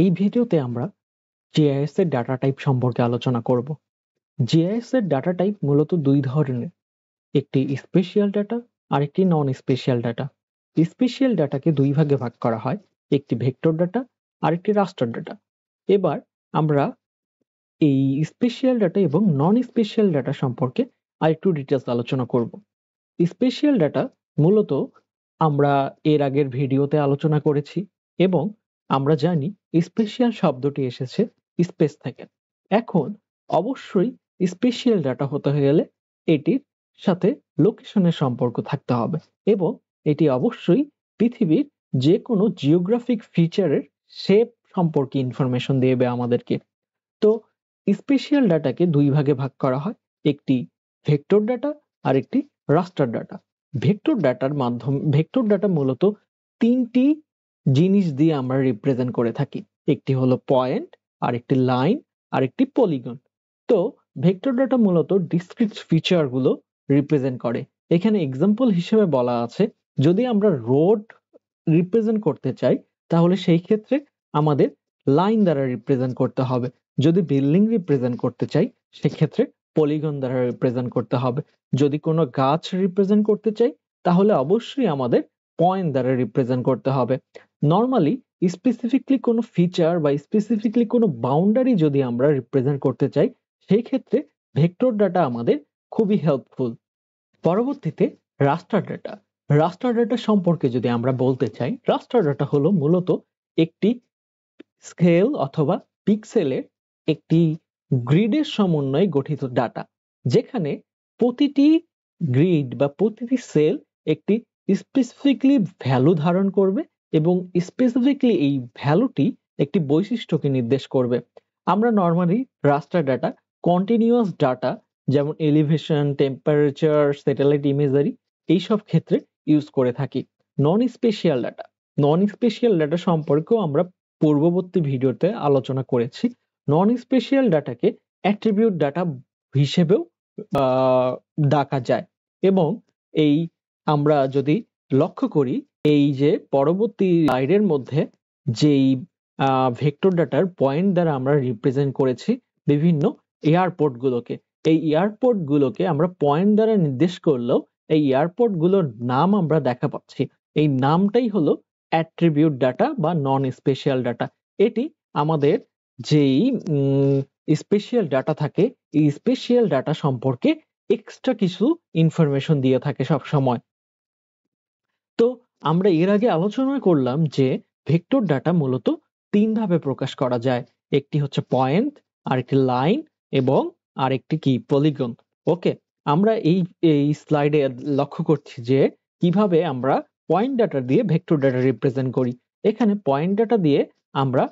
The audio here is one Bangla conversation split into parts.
এই ভিডিওতে আমরা জিআইএস এর ডাটা টাইপ সম্পর্কে আলোচনা করব। জিআইএস এর ডাটা টাইপ মূলত দুই ধরনের, একটি স্পেশাল ডাটা আর একটি নন স্পেশাল ডাটা। স্পেশাল ডাটাকে দুই ভাগে ভাগ করা হয়, একটি ভেক্টর ডাটা আর একটি রাস্টার ডাটা। এবার আমরা এই স্পেশাল ডাটা এবং নন স্পেশাল ডাটা সম্পর্কে আরেকটু ডিটেলস আলোচনা করব। স্পেশাল ডাটা মূলত আমরা এর আগের ভিডিওতে আলোচনা করেছি এবং আমরা জানি স্পেশাল শব্দটি এসেছে স্পেস থেকে। এখন অবশ্যই স্পেশাল ডাটা হতে গেলে এটির সাথে লোকেশনের সম্পর্ক থাকতে হবে এবং এটি অবশ্যই পৃথিবীর যে কোনো জিওগ্রাফিক ফিচারের শেপ সম্পর্কে ইনফরমেশন দেবে আমাদেরকে। তো স্পেশাল ডাটাকে দুই ভাগে ভাগ করা হয়, একটি ভেক্টর ডাটা আর একটি রাস্টার ডাটা। ভেক্টর ডাটা মূলত তিনটি জিনিস দিয়ে আমরা রিপ্রেজেন্ট করে থাকি, একটি হলো পয়েন্ট, আর একটি লাইন, আর একটি পলিগন। তো ভেক্টর ডাটা মূলত ডিসক্রিট ফিচার গুলো রিপ্রেজেন্ট করে। এখানে এক্সাম্পল হিসেবে বলা আছে, যদি আমরা রোড রিপ্রেজেন্ট করতে চাই তাহলে সেই ক্ষেত্রে আমাদের লাইন দ্বারা রিপ্রেজেন্ট করতে হবে। যদি বিল্ডিং রিপ্রেজেন্ট করতে চাই সেক্ষেত্রে পলিগন দ্বারা রিপ্রেজেন্ট করতে হবে। যদি কোনো গাছ রিপ্রেজেন্ট করতে চাই তাহলে অবশ্যই আমাদের পয়েন্ট দ্বারা রিপ্রেজেন্ট করতে হবে। নর্মালি স্পেসিফিকলি কোনো ফিচার বা স্পেসিফিকলি কোনো বাউন্ডারি যদি আমরা রিপ্রেজেন্ট করতে চাই সেই ক্ষেত্রে ভেক্টর ডাটা আমাদের খুবই হেল্পফুল। পরবর্তীতে রাস্টার ডাটা। রাস্টার ডাটা সম্পর্কে যদি আমরা বলতে চাই, রাস্টার ডাটা হলো মূলত একটি স্কেল অথবা পিক্সেলের একটি গ্রিডের সমন্বয়ে গঠিত ডাটা, যেখানে প্রতিটি গ্রিড বা প্রতিটি সেল একটি স্পেসিফিকলি ভ্যালু ধারণ করবে এবং স্পেসিফিকলি এই ভ্যালুটি একটি বৈশিষ্ট্যকে নির্দেশ করবে। আমরা নর্মালি রাস্টার ডাটা কন্টিনিউয়াস ডাটা যেমন এলিভেশন, টেম্পারেচার, স্যাটেলাইট ইমেজারি এইসব ক্ষেত্রে ইউজ করে থাকি। নন স্পেশাল ডাটা, নন স্পেশাল ডাটা সম্পর্কেও আমরা পূর্ববর্তী ভিডিওতে আলোচনা করেছি। নন স্পেশাল ডাটাকে অ্যাট্রিবিউট ডাটা হিসেবেও ডাকা যায় এবং এই আমরা যদি লক্ষ্য করি এই যে পরবর্তী স্লাইডের মধ্যে যেই ভেক্টর ডাটার পয়েন্ট দ্বারা আমরা রিপ্রেজেন্ট করেছি বিভিন্ন এয়ারপোর্ট গুলোকে, এই এয়ারপোর্ট গুলোকে আমরা পয়েন্ট দ্বারা নির্দেশ করলেও এই এয়ারপোর্ট গুলোর নাম আমরা দেখা পাচ্ছি। এই নামটাই হলো অ্যাট্রিবিউট ডাটা বা নন স্পেশাল ডাটা। এটি আমাদের যেই স্পেশাল ডাটা থাকে এই স্পেশাল ডাটা সম্পর্কে এক্সট্রা কিছু ইনফরমেশন দিয়ে থাকে সব সময়। তো আমরা এর আগে আলোচনা করলাম যে ভেক্টর ডাটা মূলত তিন ভাবে প্রকাশ করা যায়, একটি হচ্ছে পয়েন্ট, আরেকটি লাইন এবং আরেকটি কি পলিগন। ওকে, আমরা এই স্লাইডে লক্ষ্য করছি যে কিভাবে আমরা পয়েন্ট ডাটা দিয়ে ভেক্টর ডাটা রিপ্রেজেন্ট করি। এখানে পয়েন্ট ডাটা দিয়ে আমরা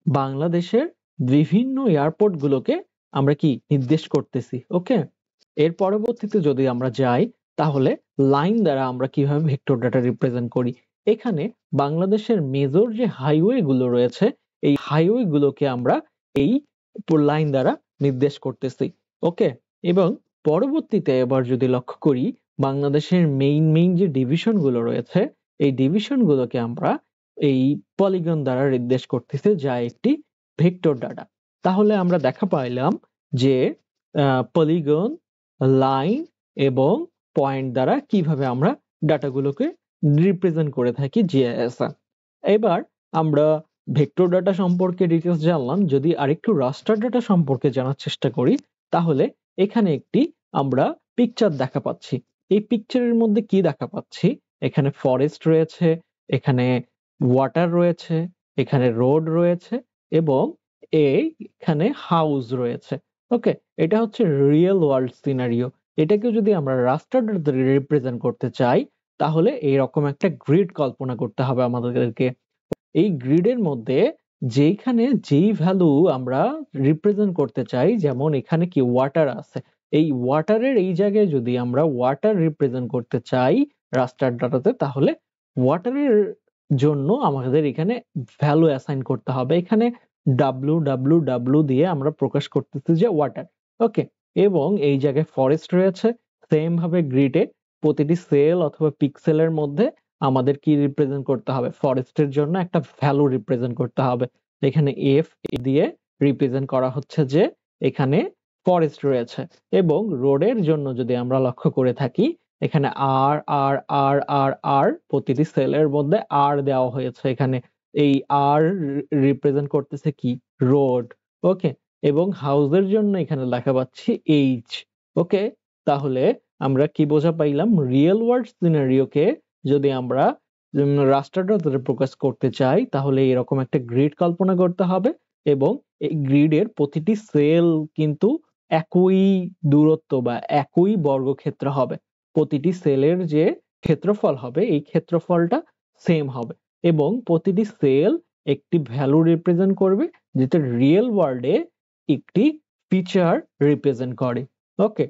বাংলাদেশের বিভিন্ন এয়ারপোর্ট গুলোকে আমরা কি নির্দেশ করতেছি। ওকে, এর পরবর্তীতে যদি আমরা যাই তাহলে লাইন দ্বারা আমরা কিভাবে ভেক্টর ডাটা রিপ্রেজেন্ট করি। এখানে বাংলাদেশের মেজর যে হাইওয়ে গুলো রয়েছে এই হাইওয়ে গুলোকে আমরা এই লাইন দ্বারা নির্দেশ করতেছি। ওকে, এবং পরবর্তীতে এবার যদি লক্ষ্য করি বাংলাদেশের মেইন যে ডিভিশন গুলো রয়েছে এই ডিভিশন গুলোকে আমরা এই পলিগন দ্বারা নির্দেশ করতেছি, যা একটি ভেক্টর ডাটা। তাহলে আমরা দেখা পাইলাম যে পলিগন, লাইন এবং পয়েন্ট দ্বারা কিভাবে আমরা ডাটাগুলোকে রিপ্রেজেন্ট করে থাকি জিআইএস এ। এবার আমরা ভেক্টর ডাটা সম্পর্কে ডিটেইলস জানলাম, যদি আরেকটু রাস্টার ডাটা সম্পর্কে জানার চেষ্টা করি তাহলে এখানে একটি আমরা পিকচার দেখা পাচ্ছি। এই পিকচারের মধ্যে কি দেখা পাচ্ছি, এখানে ফরেস্ট রয়েছে, এখানে ওয়াটার রয়েছে, এখানে রোড রয়েছে এবং এখানে হাউস রয়েছে। ওকে, এটা হচ্ছে রিয়েল ওয়ার্ল্ড সিনারিও। এটাকে যদি আমরা রাস্টার ডাটা রিপ্রেজেন্ট করতে চাই তাহলে এইরকম একটা গ্রিড কল্পনা করতে হবে আমাদেরকে। এই গ্রিডের মধ্যে যেখানে যেই ভ্যালু আমরা রিপ্রেজেন্ট করতে চাই, যেমন এখানে কি ওয়াটার আছে, এই ওয়াটারের এই জায়গায় যদি আমরা ওয়াটার রিপ্রেজেন্ট করতে চাই রাস্টার ডাটাতে তাহলে ওয়াটারের জন্য আমাদের এখানে ভ্যালু অ্যাসাইন করতে হবে। এখানে www দিয়ে আমরা প্রকাশ করতেছি যে ওয়াটার। ওকে, এবং এই জায়গায় ফরেস্ট রয়েছে। সেম ভাবে গ্রিডে প্রতিটি সেল অথবা পিক্সেলের মধ্যে আমাদের কি রিপ্রেজেন্ট করতে হবে, ফরেস্টের জন্য একটা ভ্যালু রিপ্রেজেন্ট করতে হবে। এখানে এফ দিয়ে রিপ্রেজেন্ট করা হচ্ছে যে এখানে ফরেস্ট রয়েছে। এবং রোডের জন্য যদি আমরা লক্ষ্য করে থাকি, এখানে আর আর আর আর আর প্রতিটি সেলের মধ্যে আর দেওয়া হয়েছে। এখানে এই আর রিপ্রেজেন্ট করতেছে কি? রোড। ওকে, এবং হাউসের জন্য এখানে লেখা পাচ্ছি এইচ। ওকে, তাহলে আমরা কি বোঝা পাইলাম? রিয়েল ওয়ার্ল্ড সিনারিওকে যদি আমরা রাস্টারটা প্রকাশ করতে চাই, তাহলে এরকম একটা গ্রিড কল্পনা করতে হবে এবং এই গ্রিডের প্রতিটি সেল কিন্তু একই দূরত্ব বা একই বর্গক্ষেত্র হবে। প্রতিটি সেলের যে ক্ষেত্রফল হবে, এই ক্ষেত্রফলটা সেম হবে এবং প্রতিটি সেল একটি ভ্যালু রিপ্রেজেন্ট করবে, যেটা রিয়েল ওয়ার্ল্ডে একটি ফিচার রিপ্রেজেন্ট করে। ওকে,